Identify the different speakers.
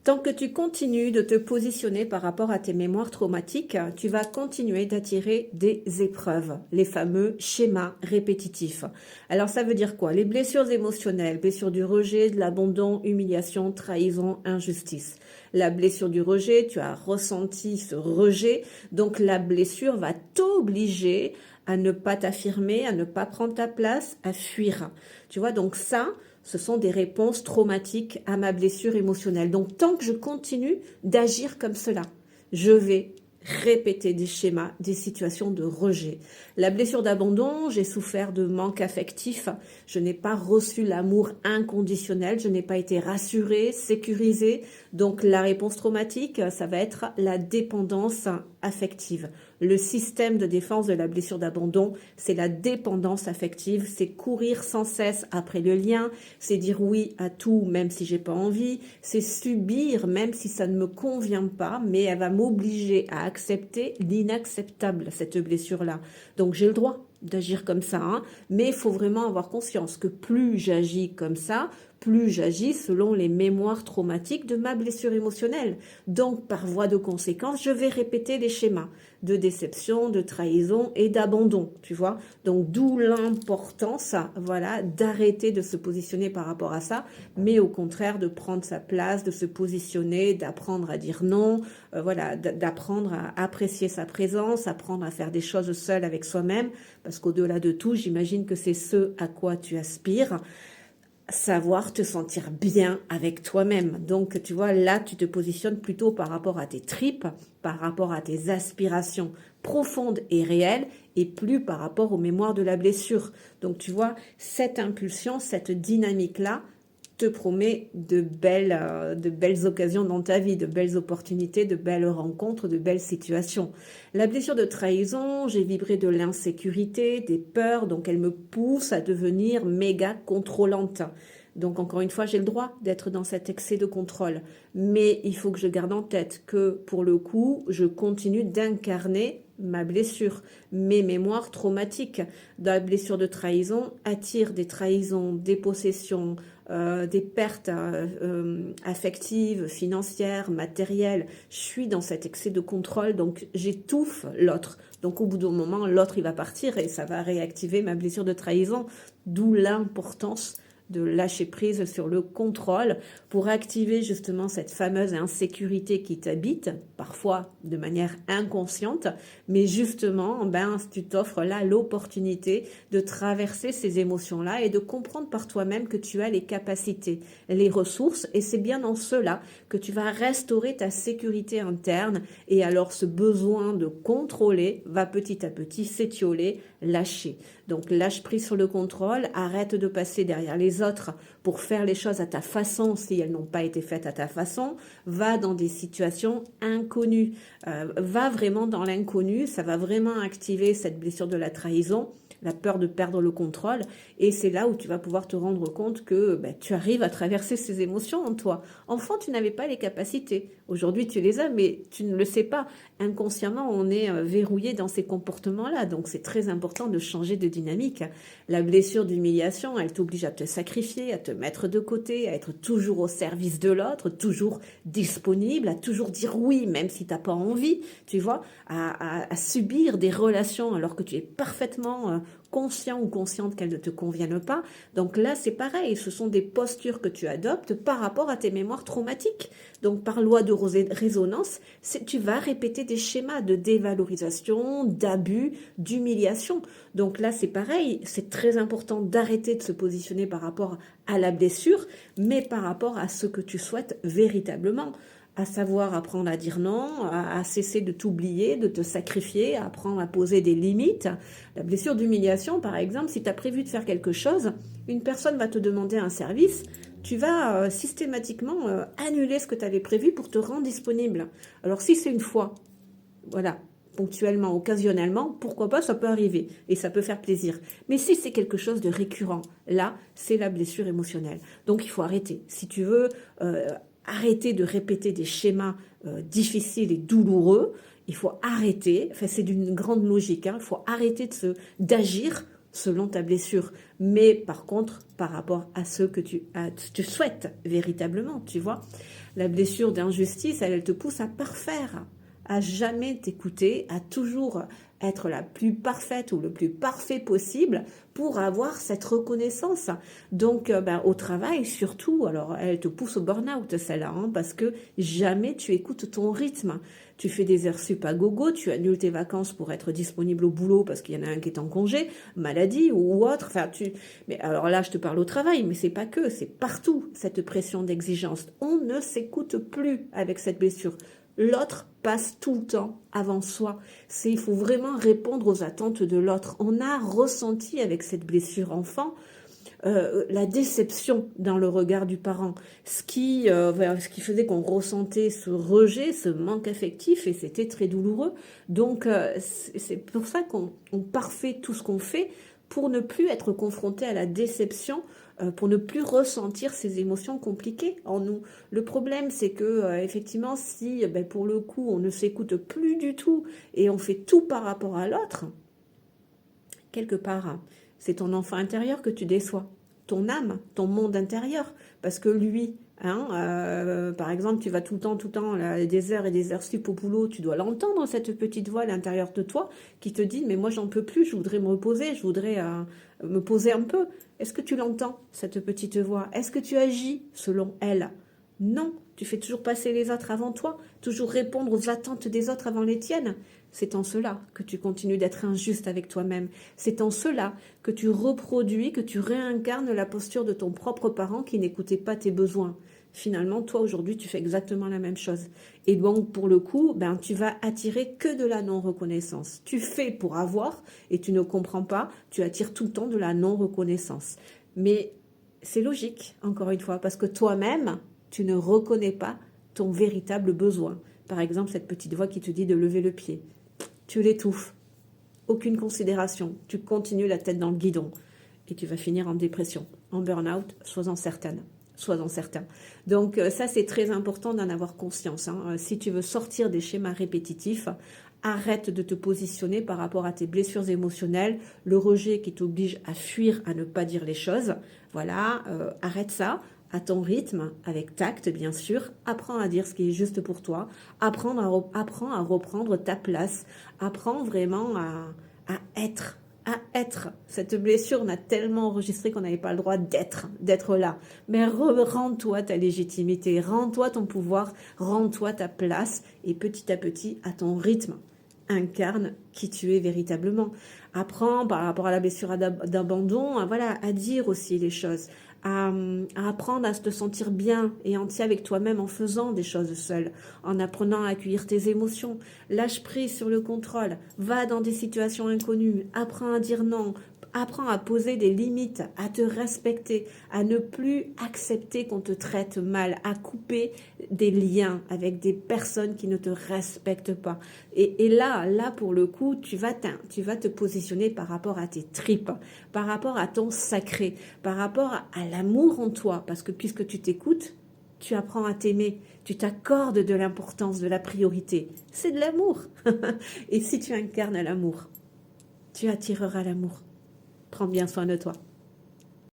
Speaker 1: Tant que tu continues de te positionner par rapport à tes mémoires traumatiques, tu vas continuer d'attirer des épreuves, les fameux schémas répétitifs. Alors ça veut dire quoi? Les blessures émotionnelles, blessures du rejet, de l'abandon, humiliation, trahison, injustice. La blessure du rejet, tu as ressenti ce rejet, donc la blessure va t'obliger à ne pas t'affirmer, à ne pas prendre ta place, à fuir. Tu vois, donc ça, ce sont des réponses traumatiques à ma blessure émotionnelle. Donc, tant que je continue d'agir comme cela, je vais répéter des schémas, des situations de rejet. La blessure d'abandon, j'ai souffert de manque affectif, je n'ai pas reçu l'amour inconditionnel, je n'ai pas été rassurée, sécurisée. Donc, la réponse traumatique, ça va être la dépendance affective. Le système de défense de la blessure d'abandon, c'est la dépendance affective, c'est courir sans cesse après le lien, c'est dire oui à tout même si j'ai pas envie, c'est subir même si ça ne me convient pas, mais elle va m'obliger à accepter l'inacceptable, cette blessure-là. Donc j'ai le droit d'agir comme ça, hein, mais il faut vraiment avoir conscience que plus j'agis comme ça, plus j'agis selon les mémoires traumatiques de ma blessure émotionnelle. Donc, par voie de conséquence, je vais répéter les schémas de déception, de trahison et d'abandon, tu vois. Donc, d'où l'importance, voilà, d'arrêter de se positionner par rapport à ça, mais au contraire de prendre sa place, de se positionner, d'apprendre à dire non, voilà, d'apprendre à apprécier sa présence, apprendre à faire des choses seul avec soi-même, parce qu'au-delà de tout, j'imagine que c'est ce à quoi tu aspires. Savoir te sentir bien avec toi-même. Donc, tu vois, là, tu te positionnes plutôt par rapport à tes tripes, par rapport à tes aspirations profondes et réelles, et plus par rapport aux mémoires de la blessure. Donc, tu vois, cette impulsion, cette dynamique-là, te promet de belles occasions dans ta vie, de belles opportunités, de belles rencontres, de belles situations. La blessure de trahison, j'ai vibré de l'insécurité, des peurs, donc elle me pousse à devenir méga contrôlante. Donc encore une fois, j'ai le droit d'être dans cet excès de contrôle. Mais il faut que je garde en tête que pour le coup, je continue d'incarner ma blessure, mes mémoires traumatiques. La blessure de trahison attire des trahisons, des possessions, des pertes affectives, financières, matérielles. Je suis dans cet excès de contrôle, donc j'étouffe l'autre. Donc au bout d'un moment, l'autre il va partir et ça va réactiver ma blessure de trahison. D'où l'importance de lâcher prise sur le contrôle pour activer justement cette fameuse insécurité qui t'habite, parfois de manière inconsciente, mais justement, ben, tu t'offres là l'opportunité de traverser ces émotions-là et de comprendre par toi-même que tu as les capacités, les ressources, et c'est bien dans cela que tu vas restaurer ta sécurité interne, et alors ce besoin de contrôler va petit à petit s'étioler, lâcher. Donc lâche prise sur le contrôle, arrête de passer derrière les autres pour faire les choses à ta façon si elles n'ont pas été faites à ta façon, va dans des situations inconnues, va vraiment dans l'inconnu, ça va vraiment activer cette blessure de la trahison, la peur de perdre le contrôle, et c'est là où tu vas pouvoir te rendre compte que ben, tu arrives à traverser ces émotions en toi. Enfant, tu n'avais pas les capacités. Aujourd'hui, tu les as, mais tu ne le sais pas. Inconsciemment, on est verrouillé dans ces comportements-là, donc c'est très important de changer de dynamique. La blessure d'humiliation, elle t'oblige à te sacrifier, à te mettre de côté, à être toujours au service de l'autre, toujours disponible, à toujours dire oui, même si tu n'as pas envie, tu vois, à subir des relations alors que tu es parfaitement conscient ou consciente qu'elles ne te conviennent pas. Donc là, c'est pareil, ce sont des postures que tu adoptes par rapport à tes mémoires traumatiques. Donc par loi de résonance, tu vas répéter des schémas de dévalorisation, d'abus, d'humiliation. Donc là, c'est pareil, c'est très important d'arrêter de se positionner par rapport à la blessure, mais par rapport à ce que tu souhaites véritablement. À savoir apprendre à dire non, à cesser de t'oublier, de te sacrifier, à apprendre à poser des limites. La blessure d'humiliation, par exemple, si tu as prévu de faire quelque chose, une personne va te demander un service, tu vas systématiquement annuler ce que tu avais prévu pour te rendre disponible. Alors si c'est une fois, voilà, ponctuellement, occasionnellement, pourquoi pas, ça peut arriver et ça peut faire plaisir. Mais si c'est quelque chose de récurrent, là, c'est la blessure émotionnelle. Donc il faut arrêter. Si tu veux arrêter de répéter des schémas difficiles et douloureux, il faut arrêter, enfin c'est d'une grande logique, hein, il faut arrêter d'agir selon ta blessure, mais par contre par rapport à ce que tu souhaites véritablement, tu vois. La blessure d'injustice, elle te pousse à parfaire, à jamais t'écouter, à toujours être la plus parfaite ou le plus parfait possible pour avoir cette reconnaissance. Donc, au travail, surtout, alors elle te pousse au burn-out, celle-là, hein, parce que jamais tu écoutes ton rythme. Tu fais des heures sup à gogo, tu annules tes vacances pour être disponible au boulot parce qu'il y en a un qui est en congé, maladie ou autre. Enfin, mais alors là, je te parle au travail, mais c'est pas que, c'est partout cette pression d'exigence. On ne s'écoute plus avec cette blessure. L'autre passe tout le temps avant soi. Il faut vraiment répondre aux attentes de l'autre. On a ressenti avec cette blessure enfant la déception dans le regard du parent, ce qui faisait qu'on ressentait ce rejet, ce manque affectif, et c'était très douloureux. Donc, c'est pour ça qu'on parfait tout ce qu'on fait pour ne plus être confronté à la déception, pour ne plus ressentir ces émotions compliquées en nous. Le problème, c'est que effectivement, si pour le coup, on ne s'écoute plus du tout et on fait tout par rapport à l'autre, quelque part, c'est ton enfant intérieur que tu déçois, ton âme, ton monde intérieur, parce que lui, par exemple, tu vas tout le temps, là, des heures et des heures sup au boulot, tu dois l'entendre, cette petite voix à l'intérieur de toi qui te dit, mais moi j'en peux plus, je voudrais me reposer, je voudrais me poser un peu. Est-ce que tu l'entends, cette petite voix? Est-ce que tu agis selon elle? Non, tu fais toujours passer les autres avant toi, toujours répondre aux attentes des autres avant les tiennes. C'est en cela que tu continues d'être injuste avec toi-même. C'est en cela que tu reproduis, que tu réincarnes la posture de ton propre parent qui n'écoutait pas tes besoins. Finalement, toi, aujourd'hui, tu fais exactement la même chose. Et donc, pour le coup, tu vas attirer que de la non-reconnaissance. Tu fais pour avoir et tu ne comprends pas, tu attires tout le temps de la non-reconnaissance. Mais c'est logique, encore une fois, parce que toi-même, tu ne reconnais pas ton véritable besoin. Par exemple, cette petite voix qui te dit de lever le pied. Tu l'étouffes. Aucune considération. Tu continues la tête dans le guidon. Et tu vas finir en dépression, en burn-out, sois-en certaine. Sois-en certain. Donc ça, c'est très important d'en avoir conscience. Si tu veux sortir des schémas répétitifs, arrête de te positionner par rapport à tes blessures émotionnelles, le rejet qui t'oblige à fuir, à ne pas dire les choses. Voilà, arrête ça. À ton rythme, avec tact bien sûr, apprends à dire ce qui est juste pour toi, apprends à reprendre ta place, apprends vraiment à être. Cette blessure, on a tellement enregistré qu'on n'avait pas le droit d'être là. Mais rends-toi ta légitimité, rends-toi ton pouvoir, rends-toi ta place et petit à petit, à ton rythme, incarne qui tu es véritablement. Apprends par rapport à la blessure d'abandon, à dire aussi les choses. À apprendre à te sentir bien et entier avec toi-même en faisant des choses seul, en apprenant à accueillir tes émotions. Lâche prise sur le contrôle, va dans des situations inconnues, apprends à dire non, apprends à poser des limites, à te respecter, à ne plus accepter qu'on te traite mal, à couper des liens avec des personnes qui ne te respectent pas. Et là pour le coup, tu vas te positionner par rapport à tes tripes, par rapport à ton sacré, par rapport à l'amour en toi, parce que puisque tu t'écoutes, tu apprends à t'aimer, tu t'accordes de l'importance, de la priorité. C'est de l'amour. Et si tu incarnes l'amour, tu attireras l'amour. Prends bien soin de toi.